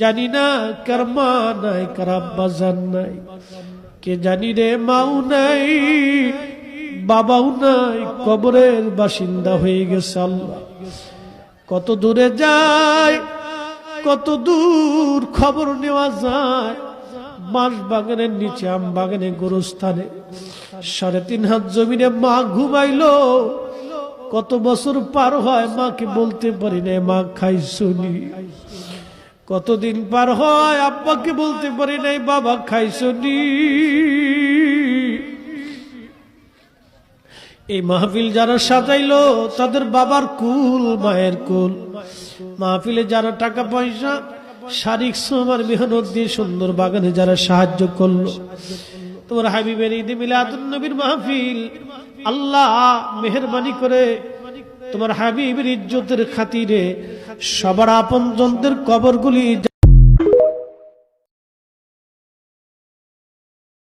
জানি না কার মা নাই, কার আব্বা জান নাই, কে জানি রে মাও নাই, বাবাও নাই, কবরের বাসিন্দা হয়ে গেছে। আল্লাহ কত দূরে যায়, কত দূর খবর নেওয়া যায়। বাঁশ বাগানের নিচে, আম বাগানে, গোরস্থানে 3.5 হাত জমিনে মা ঘুমাইলো। কত বছর পার হয়, মাকে বলতে পারি না মা খাইছনি। কতদিন পার হয়, আব্বাকে বলতে পারি নাই বাবা খাইছনি। এই মাহফিল যারা সাজাইলো তাদের বাবার কুল, মায়ের কুল। মাহফিলে যারা টাকা পয়সা, শারীরিক শ্রম আর মেহনত দিয়ে সুন্দর বাগানে যারা সাহায্য করলো, তোমার হাবিবের ঈদে মিলাদুন নবীর মাহফিল, আল্লাহ মেহেরবানি করে তোমার হাবিবের ইজ্জতের খাতিরে সবার আপনজনদের কবরগুলি